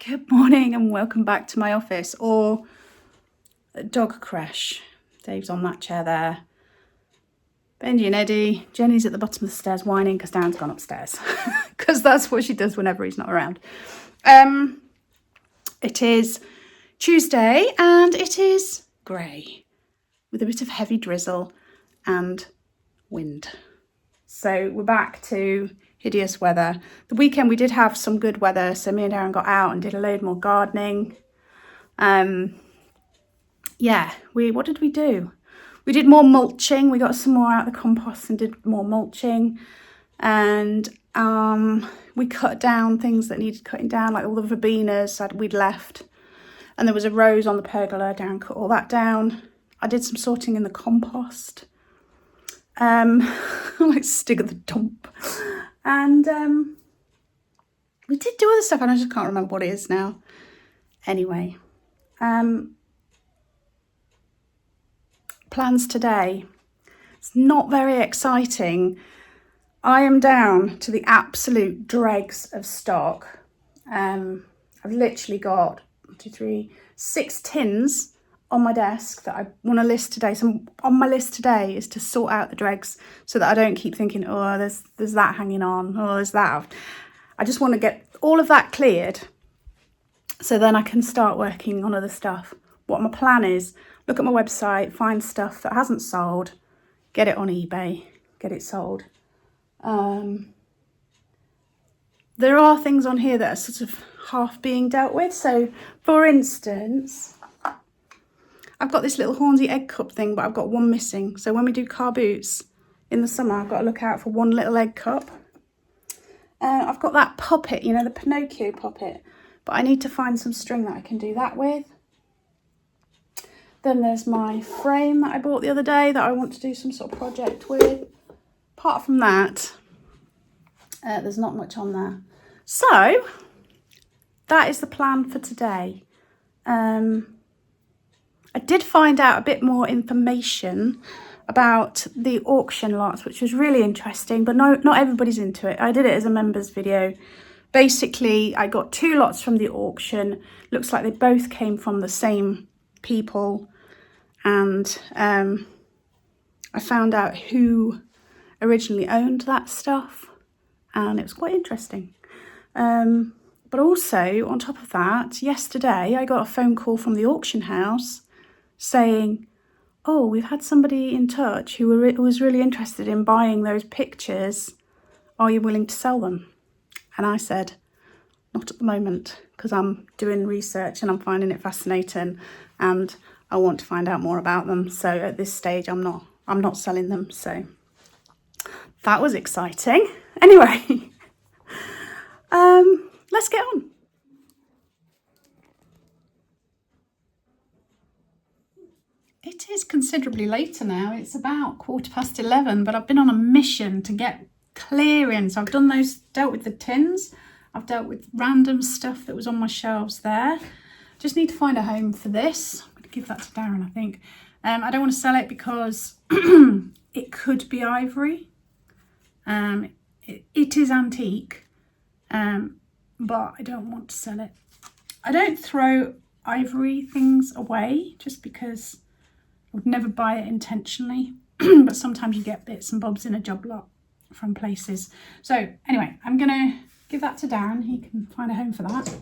Good morning and welcome back to my office, or dog crash. Dave's on that chair there. Benji and Eddie. Jenny's at the bottom of the stairs whining because Darren's gone upstairs. Because that's what she does whenever he's not around. It is Tuesday and it is grey with a bit of heavy drizzle and wind. So we're back to hideous weather. The weekend we did have some good weather, so me and Darren got out and did a load more gardening. What did we do? We did more mulching. We got some more out of the compost and did more mulching. And we cut down things that needed cutting down, like all the verbenas that we'd left. And there was a rose on the pergola. Darren cut all that down. I did some sorting in the compost. Like Stig at the dump. And we did do other stuff and I just can't remember what it is now. Anyway, plans today. It's not very exciting. I am down to the absolute dregs of stock. I've literally got 6 tins on my desk that I want to list today. So on my list today is to sort out the dregs so that I don't keep thinking, oh, there's that hanging on, oh, there's that. I just want to get all of that cleared so then I can start working on other stuff. What my plan is, look at my website, find stuff that hasn't sold, get it on eBay, get it sold. There are things on here that are sort of half being dealt with. So for instance, I've got this little Hornsey egg cup thing, but I've got one missing. So when we do car boots in the summer, I've got to look out for one little egg cup. I've got that puppet, you know, the Pinocchio puppet, but I need to find some string that I can do that with. Then there's my frame that I bought the other day that I want to do some sort of project with. Apart from that, there's not much on there. So that is the plan for today. I did find out a bit more information about the auction lots, which was really interesting, but no, not everybody's into it. I did it as a members video. Basically, I got 2 lots from the auction. Looks like they both came from the same people. And I found out who originally owned that stuff. And it was quite interesting. But also, on top of that, yesterday I got a phone call from the auction house saying, oh, we've had somebody in touch who was really interested in buying those pictures. Are you willing to sell them? And I said, not at the moment, because I'm doing research and I'm finding it fascinating and I want to find out more about them. So at this stage, I'm not selling them. So that was exciting. Anyway, let's get on. It is considerably later now. It's about 11:15, but I've been on a mission to get clearing. So I've dealt with the tins. I've dealt with random stuff that was on my shelves there. Just need to find a home for this. I'm going to give that to Darren, I think. I don't want to sell it because it could be ivory. It is antique, but I don't want to sell it. I don't throw ivory things away just because I would never buy it intentionally, but sometimes you get bits and bobs in a job lot from places. So anyway, I'm going to give that to Darren. He can find a home for that.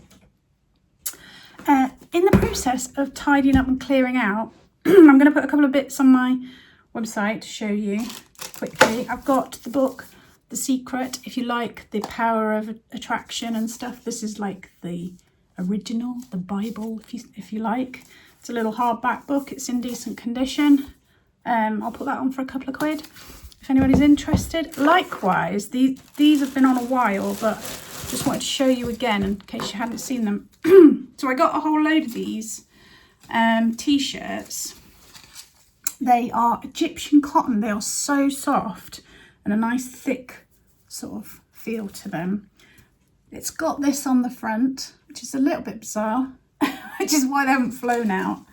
In the process of tidying up and clearing out, I'm going to put a couple of bits on my website to show you quickly. I've got the book, The Secret, if you like the power of attraction and stuff. This is like the original, the Bible, if you like. It's a little hardback book. It's in decent condition. I'll put that on for a couple of quid if anybody's interested. Likewise, these have been on a while, but just wanted to show you again in case you hadn't seen them. So I got a whole load of these t-shirts. They are Egyptian cotton. They are so soft and a nice thick sort of feel to them. It's got this on the front, which is a little bit bizarre, which is why they haven't flown out.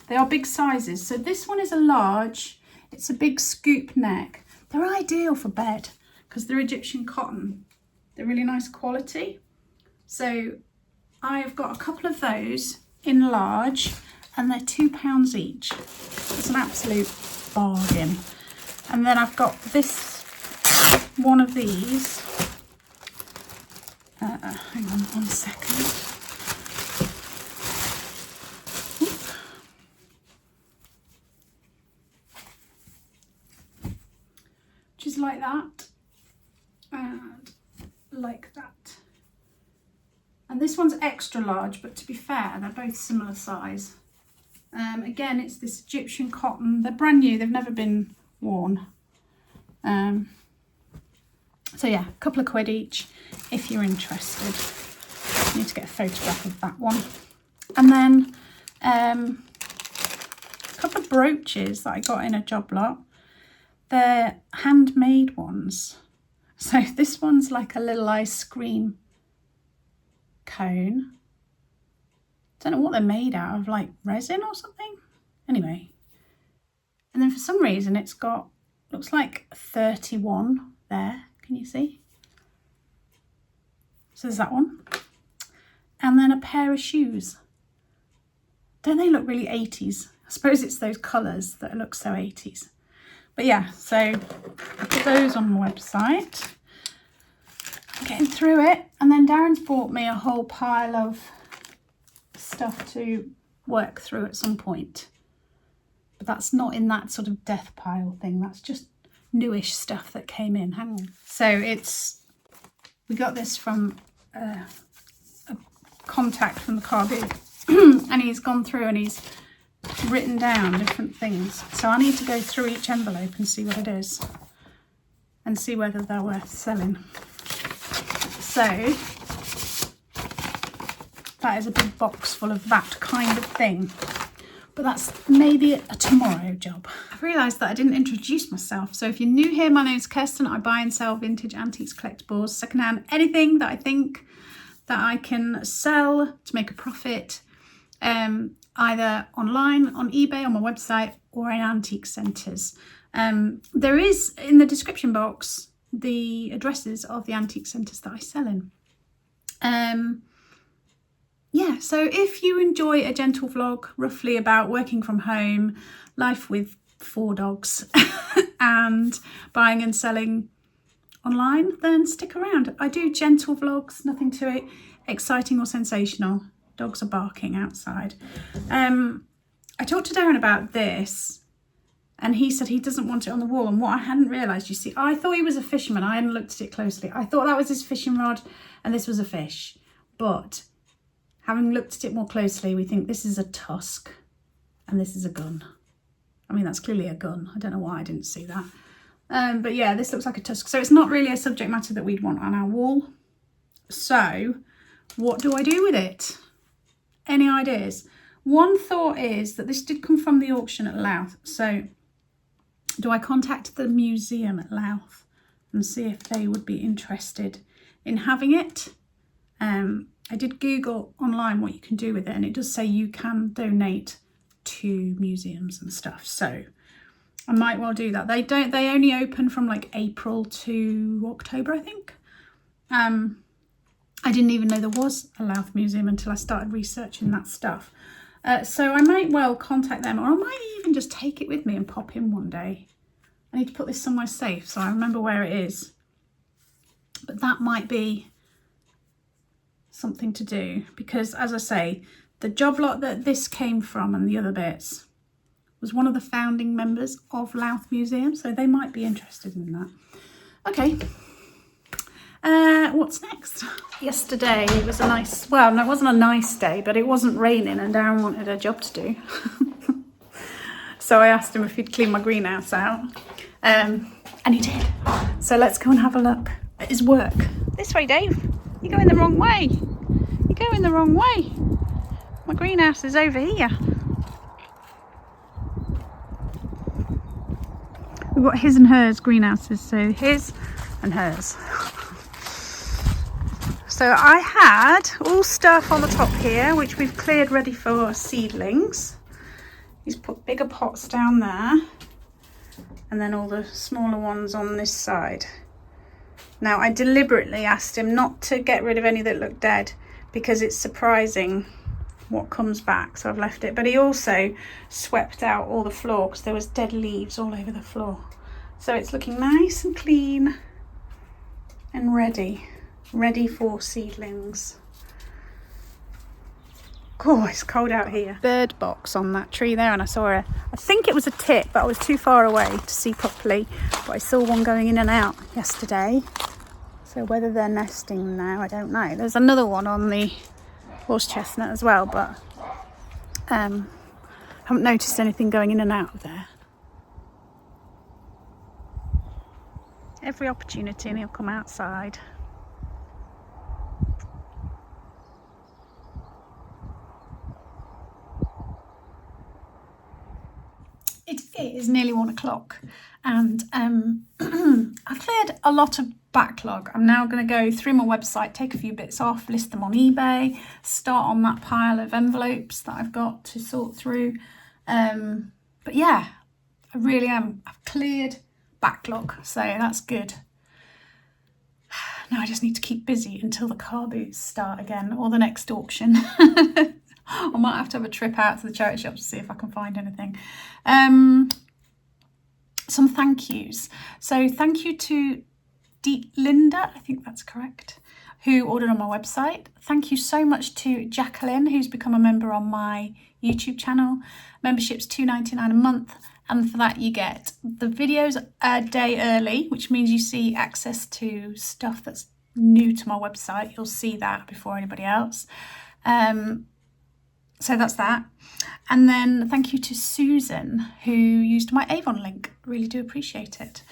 They are big sizes. So this one is a large. It's a big scoop neck. They're ideal for bed because they're Egyptian cotton. They're really nice quality. So I've got a couple of those in large and they're £2 each. It's an absolute bargain. And then I've got this one of these. Hang on 1 second. Just like that and like that. And this one's extra large, but to be fair, they're both similar size. Again, it's this Egyptian cotton. They're brand new, they've never been worn. So yeah, a couple of quid each if you're interested. I need to get a photograph of that one. And then a couple of brooches that I got in a job lot. They're handmade ones. So this one's like a little ice cream cone. Don't know what they're made out of, like resin or something. Anyway. And then for some reason it's got, looks like 31 there. Can you see? So there's that one. And then a pair of shoes. Don't they look really 80s? I suppose it's those colours that look so 80s. But yeah, so I put those on the website. I'm getting through it. And then Darren's bought me a whole pile of stuff to work through at some point. But that's not in that sort of death pile thing. That's just newish stuff that came in. Hang on. So we got this from a contact from the car boot. And he's gone through and he's written down different things. So I need to go through each envelope and see what it is. And see whether they're worth selling. So that is a big box full of that kind of thing. But that's maybe a tomorrow job. I've realised that I didn't introduce myself. So if you're new here, my name is Kirsten. I buy and sell vintage antiques, collectibles, secondhand, anything that I think that I can sell to make a profit, either online, on eBay, on my website, or in antique centres. There is in the description box the addresses of the antique centres that I sell in. Yeah, so if you enjoy a gentle vlog roughly about working from home, life with 4 dogs and buying and selling online, then stick around. I do gentle vlogs, nothing to it exciting or sensational. Dogs are barking outside. I talked to Darren about this and he said he doesn't want it on the wall. And what I hadn't realised, you see, I thought he was a fisherman. I hadn't looked at it closely. I thought that was his fishing rod and this was a fish. But having looked at it more closely, we think this is a tusk and this is a gun. I mean, that's clearly a gun. I don't know why I didn't see that. But yeah, this looks like a tusk. So it's not really a subject matter that we'd want on our wall. So what do I do with it? Any ideas? One thought is that this did come from the auction at Louth. So do I contact the museum at Louth and see if they would be interested in having it? I did Google online what you can do with it and it does say you can donate to museums and stuff. So I might well do that. They only open from like April to October, I think. I didn't even know there was a Louth museum until I started researching that stuff. So I might well contact them, or I might even just take it with me and pop in one day. I need to put this somewhere safe so I remember where it is. But that might be something to do because, as I say, the job lot that this came from and the other bits was one of the founding members of Louth Museum, so they might be interested in that. Okay. What's next? Yesterday it was a nice, well, no, it wasn't a nice day, but it wasn't raining and Darren wanted a job to do. So I asked him if he'd clean my greenhouse out, and he did. So let's go and have a look at his work. This way, Dave. You're going the wrong way. You're going the wrong way. My greenhouse is over here. We've got his and hers greenhouses, so his and hers. So I had all stuff on the top here, which we've cleared ready for seedlings. He's put bigger pots down there, and then all the smaller ones on this side. Now, I deliberately asked him not to get rid of any that looked dead because it's surprising what comes back, so I've left it. But he also swept out all the floor because there was dead leaves all over the floor, so it's looking nice and clean and ready for seedlings. Oh, it's cold out here. Bird box on that tree there, and I saw I think it was a tit, but I was too far away to see properly, but I saw one going in and out yesterday, so whether they're nesting now, I don't know. There's another one on the horse chestnut as well, but haven't noticed anything going in and out of there. Every opportunity and he'll come outside. It is nearly 1 o'clock, and I've cleared a lot of backlog. I'm now going to go through my website, take a few bits off, list them on eBay, start on that pile of envelopes that I've got to sort through. But yeah, I really am. I've cleared backlog, so that's good. Now I just need to keep busy until the car boots start again, or the next auction. I might have to have a trip out to the charity shops to see if I can find anything. Some thank yous. So thank you to Linda, I think that's correct, who ordered on my website. Thank you so much to Jacqueline, who's become a member on my YouTube channel. Membership's $2.99 a month, and for that you get the videos a day early, which means you see access to stuff that's new to my website. You'll see that before anybody else. So that's that. And then thank you to Susan, who used my Avon link. Really do appreciate it.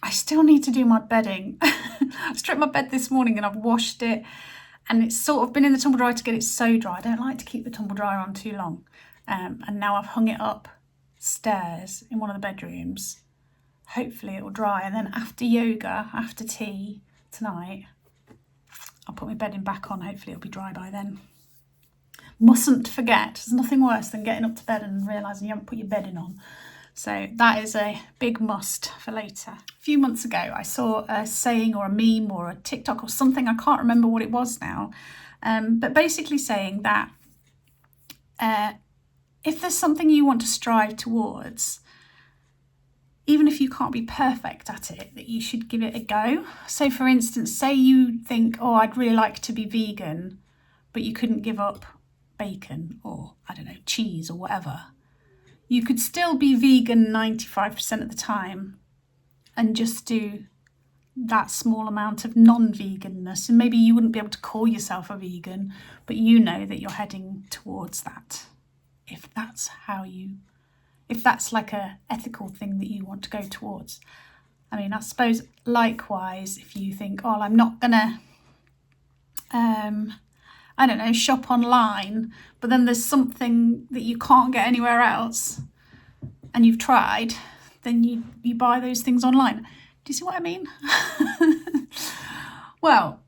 I still need to do my bedding. I stripped my bed this morning and I've washed it, and it's sort of been in the tumble dryer to get it so dry. I don't like to keep the tumble dryer on too long. And now I've hung it upstairs in one of the bedrooms. Hopefully it will dry, and then after yoga, after tea tonight, I'll put my bedding back on. Hopefully it'll be dry by then. Mustn't forget, there's nothing worse than getting up to bed and realising you haven't put your bedding on. So that is a big must for later. A few months ago, I saw a saying or a meme or a TikTok or something, I can't remember what it was now, but basically saying that if there's something you want to strive towards, even if you can't be perfect at it, that you should give it a go. So for instance, say you think, oh, I'd really like to be vegan, but you couldn't give up bacon or, I don't know, cheese or whatever. You could still be vegan 95% of the time and just do that small amount of non-veganness. And maybe you wouldn't be able to call yourself a vegan, but you know that you're heading towards that. If that's like a ethical thing that you want to go towards. I mean, I suppose likewise, if you think, oh, I'm not gonna, I don't know, shop online, but then there's something that you can't get anywhere else and you've tried, then you buy those things online. Do you see what I mean? Well,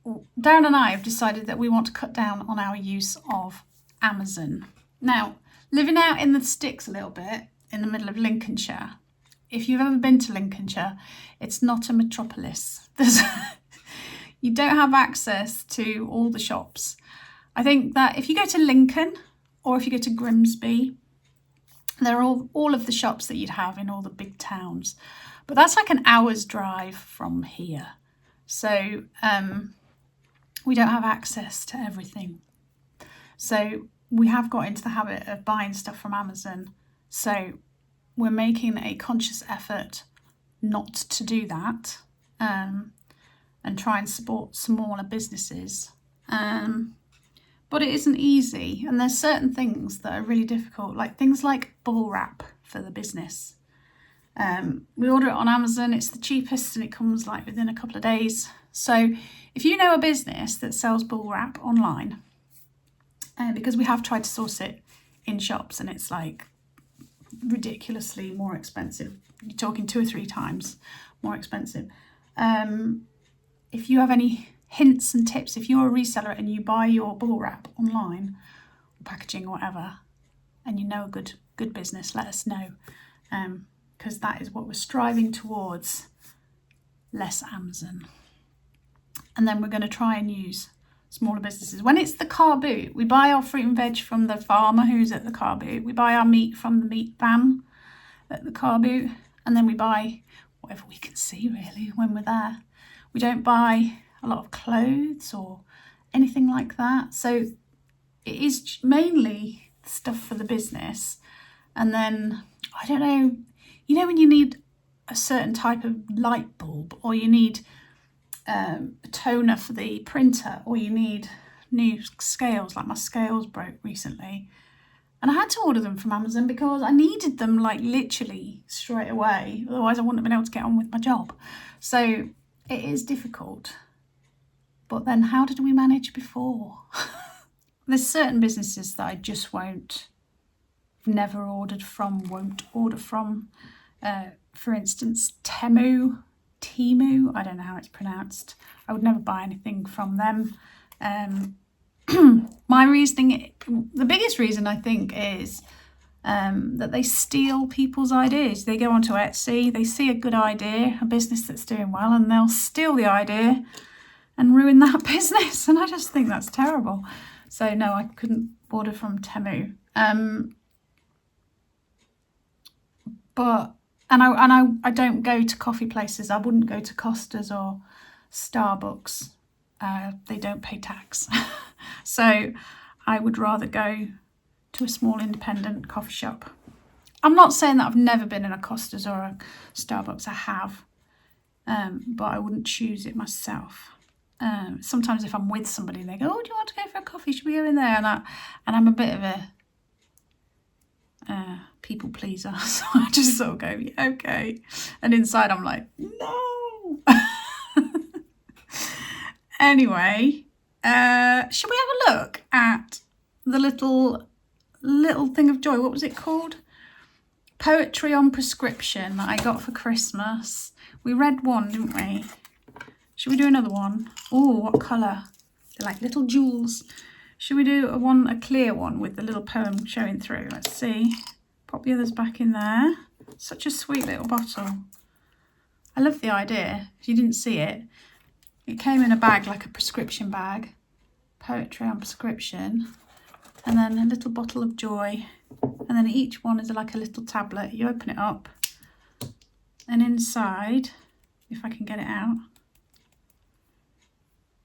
Darren and I have decided that we want to cut down on our use of Amazon. Now, living out in the sticks a little bit in the middle of Lincolnshire, if you've ever been to Lincolnshire, it's not a metropolis. You don't have access to all the shops. I think that if you go to Lincoln or if you go to Grimsby, they're all of the shops that you'd have in all the big towns. But that's like an hour's drive from here. So we don't have access to everything. So we have got into the habit of buying stuff from Amazon. So we're making a conscious effort not to do that, and try and support smaller businesses. But it isn't easy, and there's certain things that are really difficult, like things like bubble wrap for the business. We order it on Amazon, it's the cheapest, and it comes like within a couple of days. So if you know a business that sells bubble wrap online, because we have tried to source it in shops and it's like ridiculously more expensive, you're talking 2 or 3 times more expensive. If you have any hints and tips, if you're a reseller and you buy your bubble wrap online, or packaging or whatever, and you know a good business, let us know, because that is what we're striving towards. Less Amazon. And then we're going to try and use smaller businesses. When it's the car boot, we buy our fruit and veg from the farmer who's at the car boot. We buy our meat from the meat van at the car boot. And then we buy whatever we can see, really, when we're there. We don't buy a lot of clothes or anything like that. So it is mainly stuff for the business. And then, I don't know, you know when you need a certain type of light bulb, or you need a toner for the printer, or you need new scales, like my scales broke recently. And I had to order them from Amazon because I needed them like literally straight away. Otherwise I wouldn't have been able to get on with my job. So it is difficult. But then how did we manage before? There's certain businesses that I just never ordered from, won't order from. For instance, Temu, I don't know how it's pronounced. I would never buy anything from them. My reasoning, the biggest reason I think is that they steal people's ideas. They go onto Etsy, they see a good idea, a business that's doing well, and they'll steal the idea and ruin that business. And I just think that's terrible. So no, I couldn't order from Temu. I don't go to coffee places. I wouldn't go to Costa's or Starbucks. They don't pay tax. So I would rather go to a small independent coffee shop. I'm not saying that I've never been in a Costa's or a Starbucks. I have, but I wouldn't choose it myself. Sometimes if I'm with somebody and they go, oh, do you want to go for a coffee? Should we go in there? And I'm a bit of a people pleaser. So I just sort of go, yeah, okay. And inside I'm like, no. Anyway, should we have a look at the little thing of joy? What was it called? Poetry on Prescription that I got for Christmas. We read one, didn't we? Should we do another one? Oh, what colour? They're like little jewels. Should we do a clear one with the little poem showing through? Let's see. Pop the others back in there. Such a sweet little bottle. I love the idea. If you didn't see it, it came in a bag, like a prescription bag. Poetry on Prescription. And then a little bottle of joy. And then each one is like a little tablet. You open it up. And inside, if I can get it out,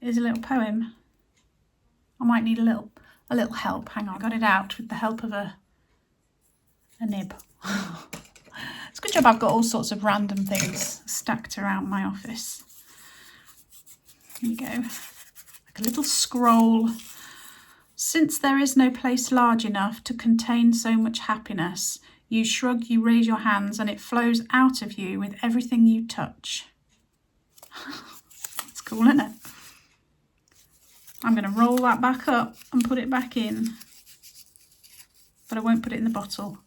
is a little poem. I might need a little help. Hang on, I got it out with the help of a nib. It's a good job I've got all sorts of random things stacked around my office. Here we go. Like a little scroll. Since there is no place large enough to contain so much happiness, you shrug, you raise your hands, and it flows out of you with everything you touch. It's cool, isn't it? I'm going to roll that back up and put it back in, but I won't put it in the bottle.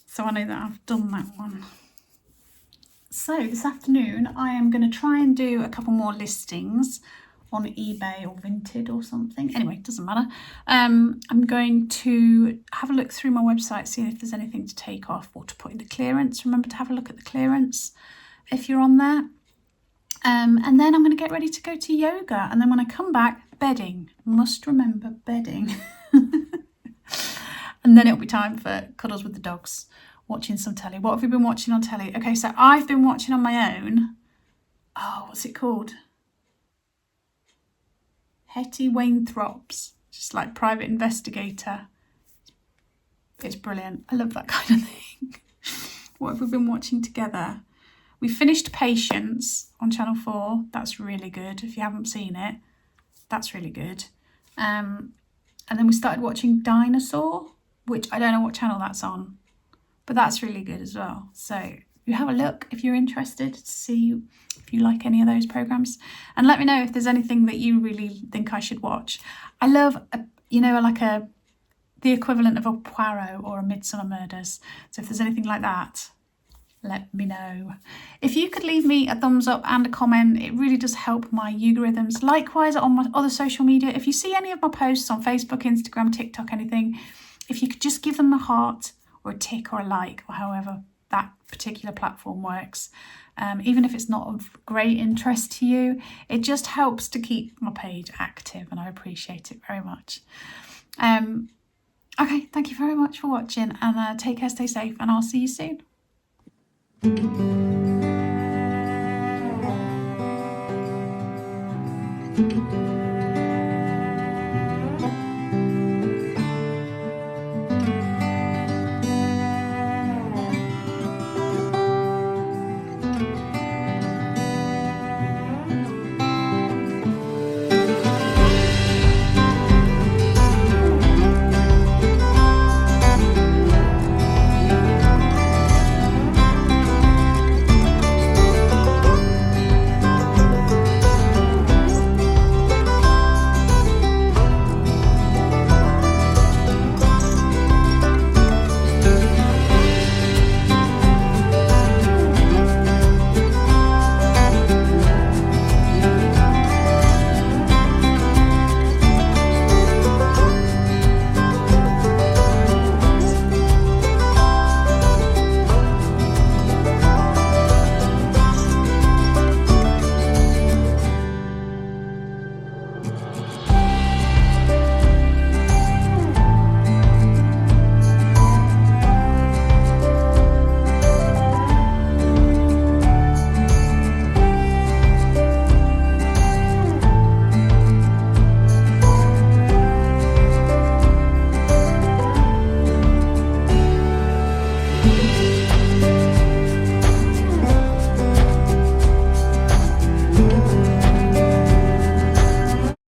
So I know that I've done that one. So this afternoon I am going to try and do a couple more listings on eBay or Vinted or something. Anyway, it doesn't matter. I'm going to have a look through my website, see if there's anything to take off or to put into clearance. Remember to have a look at the clearance if you're on there. And then I'm going to get ready to go to yoga. And then when I come back, bedding. Must remember bedding. And then it'll be time for cuddles with the dogs, watching some telly. What have we been watching on telly? Okay, so I've been watching on my own. Oh, what's it called? Hetty Wainthrops. Just like Private Investigator. It's brilliant. I love that kind of thing. What have we been watching together? We finished Patience on Channel 4. That's really good. If you haven't seen it, that's really good. And then we started watching Dinosaur, which I don't know what channel that's on, but that's really good as well. So you have a look if you're interested to see if you like any of those programs, and let me know if there's anything that you really think I should watch. I love, the equivalent of a Poirot or a Midsummer Murders. So if there's anything like that, let me know. If you could leave me a thumbs up and a comment, it really does help my algorithms. Likewise on my other social media, if you see any of my posts on Facebook, Instagram, TikTok, anything, if you could just give them a heart or a tick or a like or however that particular platform works. Even if it's not of great interest to you, it just helps to keep my page active, and I appreciate it very much. Okay, thank you very much for watching, and take care, stay safe, and I'll see you soon.